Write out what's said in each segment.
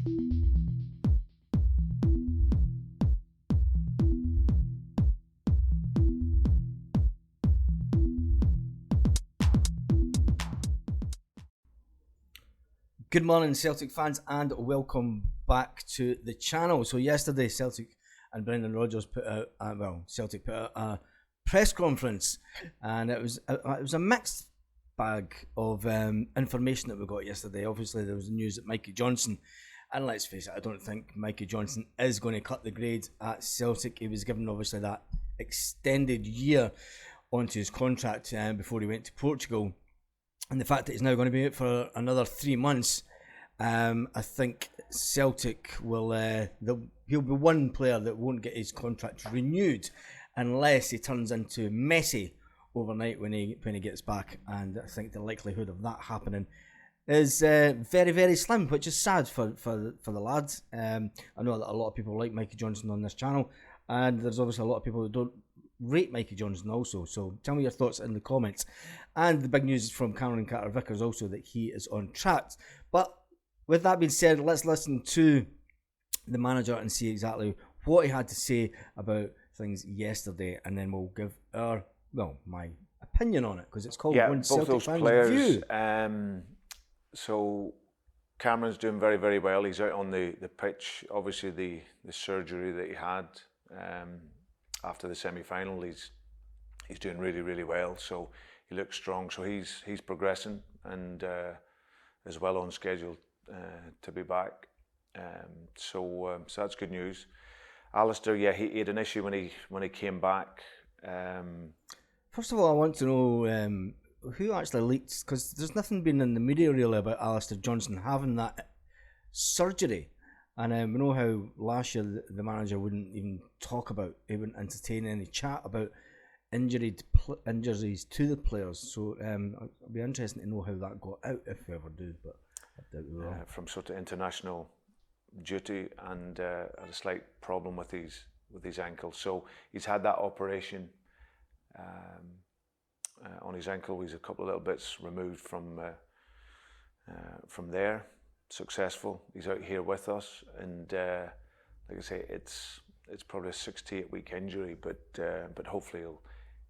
Good morning, Celtic fans, and welcome back to the channel. So yesterday, Celtic and Brendan Rodgers put out, Celtic put out a press conference, and it was a mixed bag of information that we got yesterday. Obviously, there was news that Mikey Johnson, and let's face it, I don't think Mikey Johnson is going to cut the grade at Celtic. He was given obviously that extended year onto his contract before he went to Portugal. And the fact that he's now going to be out for another 3 months, I think Celtic will. He'll be one player that won't get his contract renewed unless he turns into Messi overnight when he gets back. And I think the likelihood of that happening is very, very slim, which is sad for the lads. I know that a lot of people like Mikey Johnson on this channel, and there's obviously a lot of people that don't rate Mikey Johnson also, so tell me your thoughts in the comments. And the big news from Cameron Carter-Vickers also that he is on track. But with that being said, let's listen to the manager and see exactly what he had to say about things yesterday, and then we'll give my opinion on it, because it's called One Celtic Fan's View. So Cameron's doing very, very well. He's out on the pitch. Obviously the surgery that he had after the semi-final, he's doing really, really well. So he looks strong. So he's progressing and is well on schedule to be back. So that's good news. Alistair, yeah, he had an issue when he came back. First of all, I want to know who actually leaked, because there's nothing been in the media really about Alistair Johnston having that surgery. And we know how last year the manager wouldn't even talk about, he wouldn't entertain any chat about injuries to the players. So it'll be interesting to know how that got out, if we ever do. But I doubt we will. From sort of international duty, and had a slight problem with his ankle. So he's had that operation on his ankle. He's a couple of little bits removed from there. Successful. He's out here with us, and like I say, it's probably a 6 to 8 week injury, but hopefully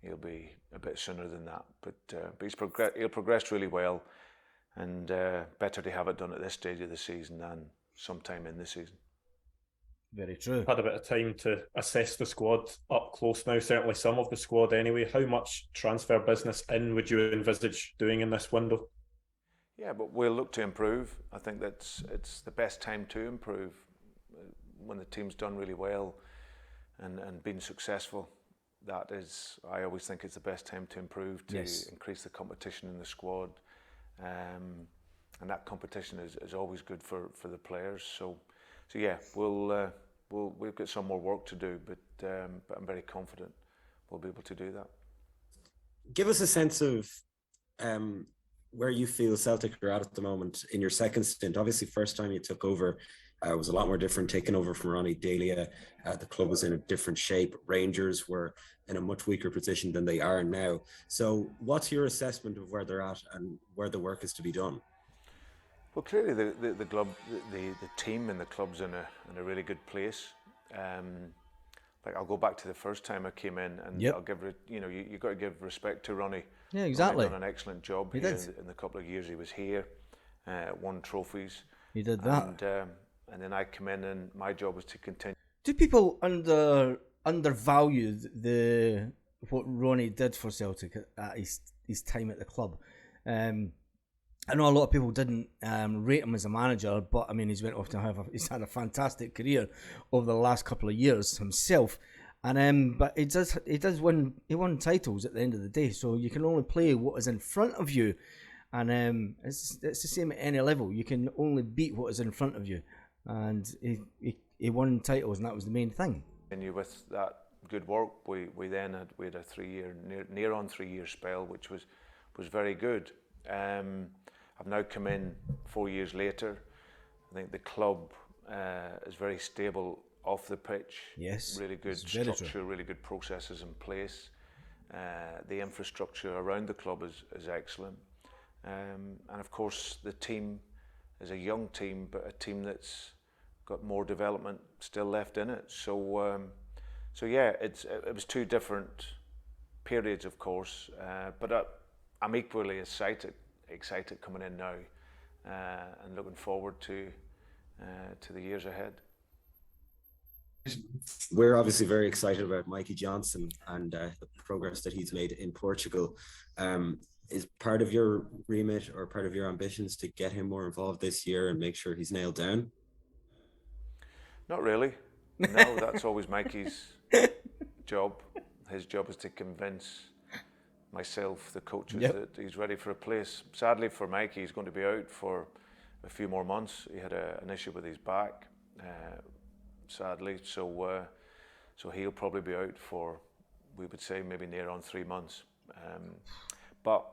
he'll be a bit sooner than that. But he'll progress really well, and better to have it done at this stage of the season than sometime in the season. Very true. Had a bit of time to assess the squad up close now, certainly some of the squad anyway. How much transfer business would you envisage doing in this window? Yeah, but we'll look to improve. I think it's the best time to improve when the team's done really well and been successful. That is, I always think it's the best time to improve, to increase the competition in the squad, and that competition is always good for the players. So yeah, we've got some more work to do, but I'm very confident we'll be able to do that. Give us a sense of where you feel Celtic are at the moment in your second stint. Obviously, first time you took over was a lot more different, taking over from Ronnie Delia. The club was in a different shape. Rangers were in a much weaker position than they are now. So what's your assessment of where they're at and where the work is to be done? Well, clearly the club, the team and the club's in a really good place. Like, I'll go back to the first time I came in, and I'll give you got to give respect to Ronnie. Yeah, exactly. He's done an excellent job here in the couple of years he was here. Won trophies. He did that. And then I come in, and my job was to continue. Do people undervalue what Ronnie did for Celtic at his time at the club? I know a lot of people didn't rate him as a manager, but I mean, he's had a fantastic career over the last couple of years himself, and but he won titles at the end of the day. So you can only play what is in front of you, and it's the same at any level. You can only beat what is in front of you, and he won titles, and that was the main thing. And with that good work, we had a 3 year near on 3 year spell, which was very good. I've now come in 4 years later. I think the club is very stable off the pitch. Yes. Really good structure, really good processes in place. The infrastructure around the club is excellent. And of course the team is a young team, but a team that's got more development still left in it. So yeah, it was two different periods, of course, but I'm equally excited coming in now, and looking forward to the years ahead. We're obviously very excited about Mikey Johnson and the progress that he's made in Portugal. Is part of your remit or part of your ambitions to get him more involved this year and make sure he's nailed down? Not really. No, that's always Mikey's job. His job is to convince myself, the coaches, that he's ready for a place. Sadly for Mikey, he's going to be out for a few more months. He had an issue with his back, sadly. So he'll probably be out for, we would say, maybe near on 3 months. But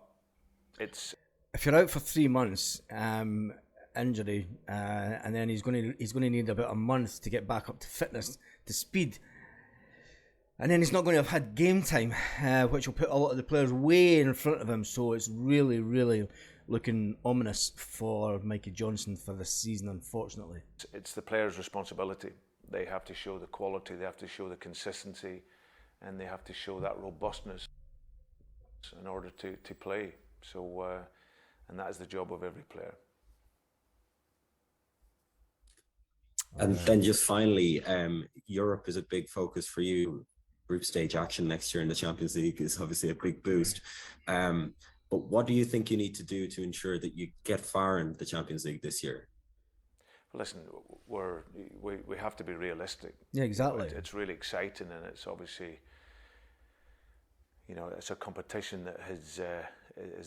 if you're out for 3 months, injury, and then he's going to need about a month to get back up to fitness, to speed, and then he's not going to have had game time, which will put a lot of the players way in front of him. So it's really, really looking ominous for Mikey Johnson for this season, unfortunately. It's the players' responsibility. They have to show the quality, they have to show the consistency, and they have to show that robustness in order to play. So, and that is the job of every player. And then just finally, Europe is a big focus for you. Group stage action next year in the Champions League is obviously a big boost. But what do you think you need to do to ensure that you get far in the Champions League this year? Listen, we have to be realistic. Yeah, exactly. It's really exciting, and it's obviously, it's a competition that is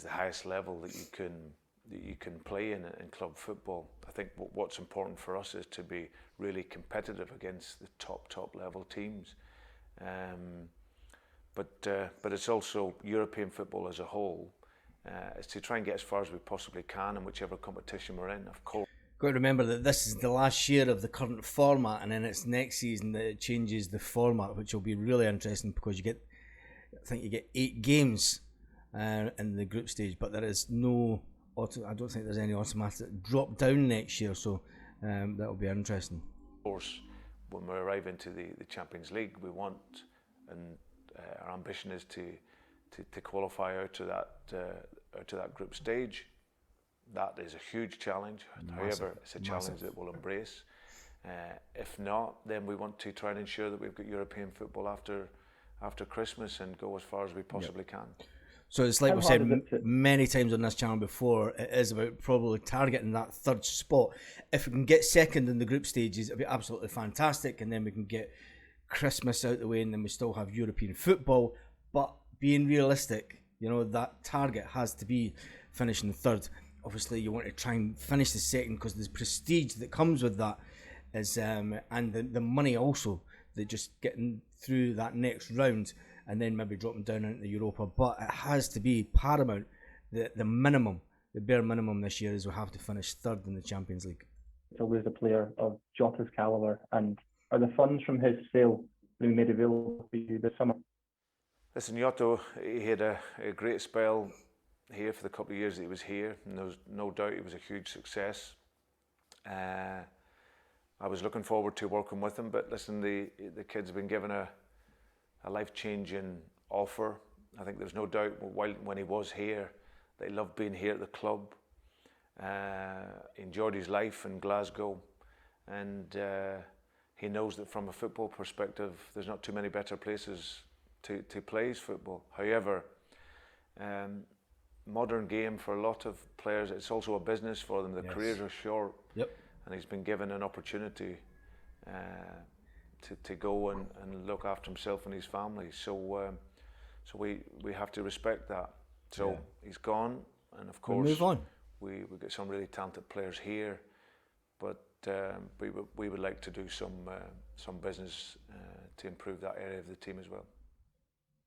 the highest level that you can play in club football. I think what's important for us is to be really competitive against the top level teams. But it's also European football as a whole. Is to try and get as far as we possibly can in whichever competition we're in, of course. Got to remember that this is the last year of the current format, and then it's next season that it changes the format, which will be really interesting because you get 8 games in the group stage, but there is no I don't think there's any automatic drop down next year, so that'll be interesting. Of course, when we arrive into the Champions League, we want, and our ambition is to qualify out to that group stage. That is a huge challenge. However, it's a challenge that we'll embrace. If not, then we want to try and ensure that we've got European football after Christmas and go as far as we possibly can. So it's like we've said many times on this channel before, it is about probably targeting that third spot. If we can get second in the group stages, it'll be absolutely fantastic, and then we can get Christmas out the way, and then we still have European football. But being realistic, that target has to be finishing third. Obviously, you want to try and finish the second because there's prestige that comes with that, and the money also, that just getting through that next round and then maybe dropping down into the Europa. But it has to be paramount. The minimum, the bare minimum this year is we have to finish third in the Champions League. To lose a player of Jota's calibre, and are the funds from his sale being made available for you this summer? Listen, Jota, he had a great spell here for the couple of years that he was here, and there was no doubt he was a huge success. I was looking forward to working with him, but listen, the kid's been given a life-changing offer. I think there's no doubt when he was here that he loved being here at the club. He enjoyed his life in Glasgow, and he knows that from a football perspective there's not too many better places to play his football. However, modern game for a lot of players, it's also a business for them. Their careers are short. Yep. And he's been given an opportunity to go and look after himself and his family. So we have to respect that. So he's gone, and of course we move on. We get some really talented players here, but we would like to do some business to improve that area of the team as well.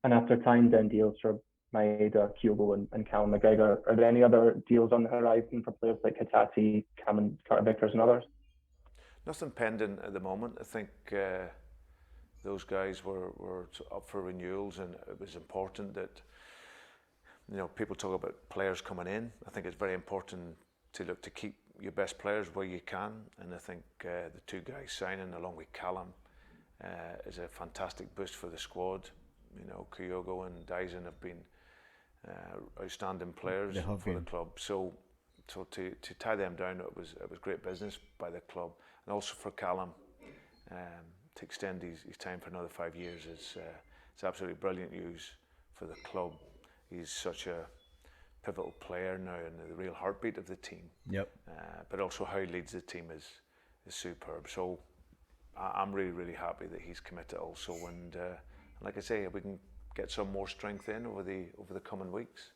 And after tying down deals for Maeda, Kyogo and Callum McGregor, are there any other deals on the horizon for players like Hitati, Cameron Carter-Vickers and others? Nothing pending at the moment. I think those guys were up for renewals, and it was important that, people talk about players coming in. I think it's very important to look to keep your best players where you can, and I think the two guys signing along with Callum is a fantastic boost for the squad. You know, Kyogo and Dyson have been outstanding players for the club. So to tie them down, it was great business by the club, and also for Callum to extend his time for another 5 years is it's absolutely brilliant news for the club. He's such a pivotal player now and the real heartbeat of the team. Yep. But also how he leads the team is superb. So I'm really happy that he's committed also. And like I say, if we can get some more strength in over the coming weeks,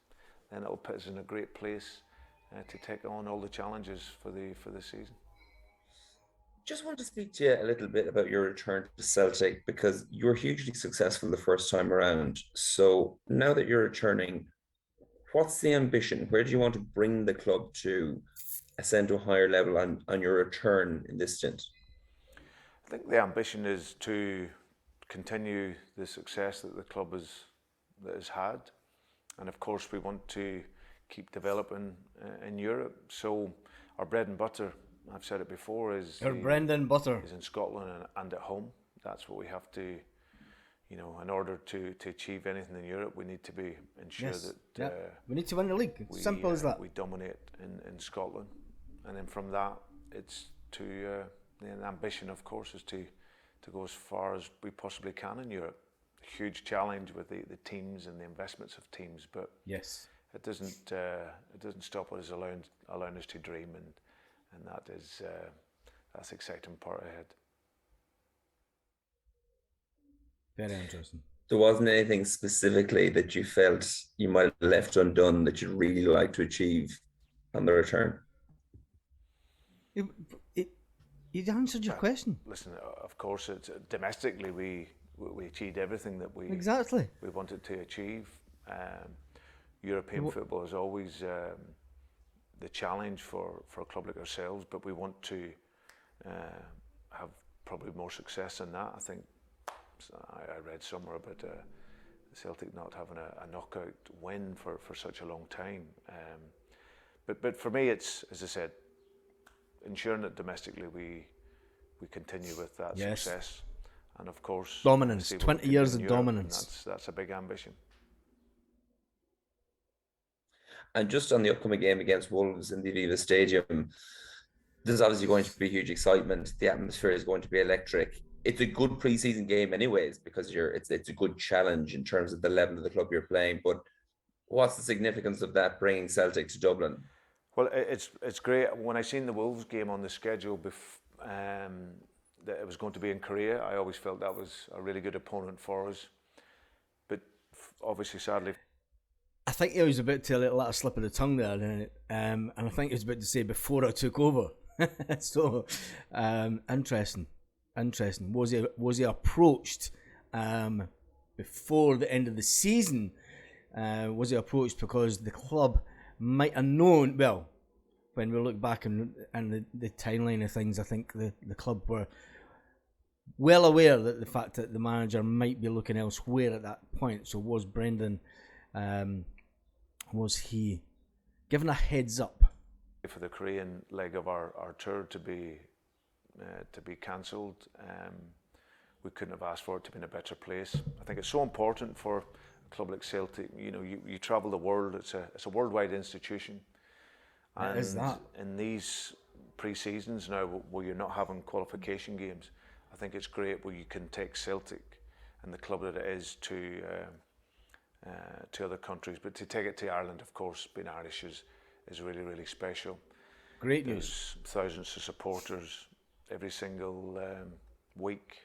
then it'll put us in a great place to take on all the challenges for the season. Just want to speak to you a little bit about your return to Celtic, because you were hugely successful the first time around. So now that you're returning, what's the ambition? Where do you want to bring the club to ascend to a higher level on your return in this stint? I think the ambition is to continue the success that the club has had, and of course we want to keep developing in Europe. So our bread and butter, I've said it before, is our bread and butter is in Scotland and at home. That's what we have to, you know, in order to achieve anything in Europe, we need to be ensure that we need to win the league. Simple as that. We dominate in Scotland, and then from that, it's to the ambition, of course, is to go as far as we possibly can in Europe. A huge challenge with the teams and the investments of teams, but yes, it doesn't stop us allowing us to dream, and that is that's the exciting part ahead. Very interesting. There wasn't anything specifically that you felt you might have left undone that you'd really like to achieve on the return? You answered your question. Listen, of course, it's domestically we achieved everything that we wanted to achieve. European football is always the challenge for a club like ourselves, but we want to have probably more success in that. I think I read somewhere about Celtic not having a knockout win for such a long time. But for me, it's, as I said, ensuring that domestically we continue with that success, and of course dominance. 20 years of dominance. That's a big ambition. And just on the upcoming game against Wolves in the Aviva Stadium, there's obviously going to be huge excitement. The atmosphere is going to be electric. It's a good pre-season game anyways, because it's a good challenge in terms of the level of the club you're playing. But what's the significance of that bringing Celtic to Dublin? Well, it's great. When I seen the Wolves game on the schedule that it was going to be in Korea, I always felt that was a really good opponent for us. But obviously, sadly, I think he was about to let a slip of the tongue there, and I think he was about to say before I took over. So interesting. Was he approached before the end of the season? Was he approached because the club might have known? Well, when we look back and the timeline of things, I think the club were well aware that the fact that the manager might be looking elsewhere at that point. So was Brendan, was he given a heads up for the Korean leg of our tour to be cancelled? We couldn't have asked for it to be in a better place. I think it's so important for a club like Celtic. You know, you travel the world. It's a worldwide institution. And is that in these pre-seasons now, where you're not having qualification games, I think it's great where you can take Celtic and the club that it is to other countries, but to take it to Ireland, of course, being Irish is really special. Great There's news. Thousands of supporters every single week.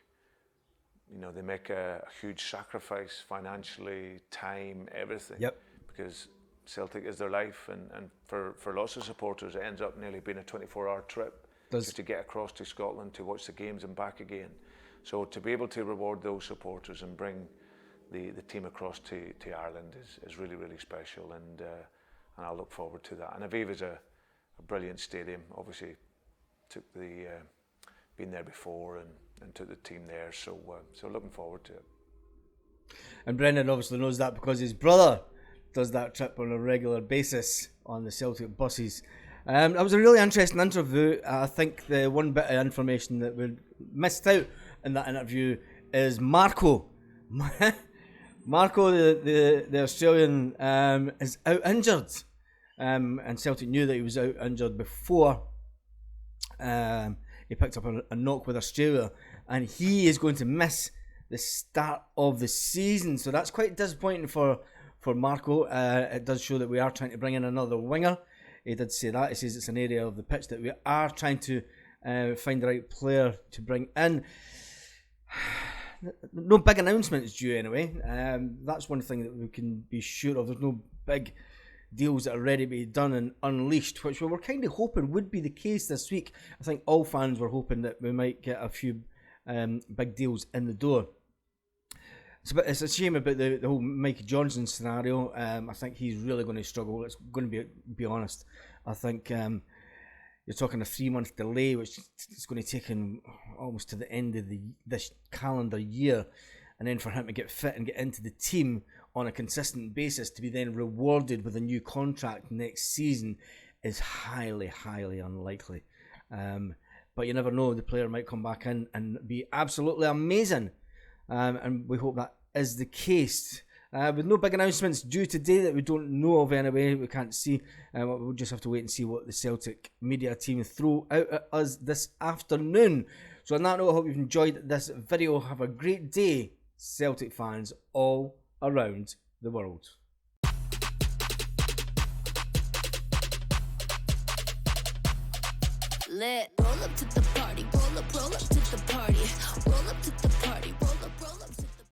You know, they make a huge sacrifice financially, time, everything. Yep. Because Celtic is their life, and for lots of supporters, it ends up nearly being a 24-hour trip just to get across to Scotland to watch the games and back again. So to be able to reward those supporters and bring the team across to Ireland is really special, and I look forward to that. And Aviva's a brilliant stadium. Obviously, took been there before and took the team there. So looking forward to it. And Brendan obviously knows that because his brother does that trip on a regular basis on the Celtic buses. That was a really interesting interview. I think the one bit of information that we missed out in that interview is Marco. Marco, the Australian, is out injured. And Celtic knew that he was out injured before he picked up a knock with Australia. And he is going to miss the start of the season. So that's quite disappointing for Marco. It does show that we are trying to bring in another winger. He did say that. He says it's an area of the pitch that we are trying to find the right player to bring in. No big announcements due anyway. That's one thing that we can be sure of. There's no big deals that are ready to be done and unleashed, which we were kind of hoping would be the case this week. I think all fans were hoping that we might get a few big deals in the door. It's a shame about the whole Mike Johnson scenario. I think he's really going to struggle. It's going to be honest. I think you're talking a 3-month delay, which is going to take him almost to the end of this calendar year, and then for him to get fit and get into the team on a consistent basis to be then rewarded with a new contract next season is highly, highly unlikely. But you never know, the player might come back in and be absolutely amazing. And we hope that is the case. With no big announcements due today that we don't know of anyway, we can't see. We'll just have to wait and see what the Celtic media team throw out at us this afternoon. So on that note, I hope you've enjoyed this video. Have a great day, Celtic fans all around the world. Lit. Roll up to the party, roll up to the party, roll up to the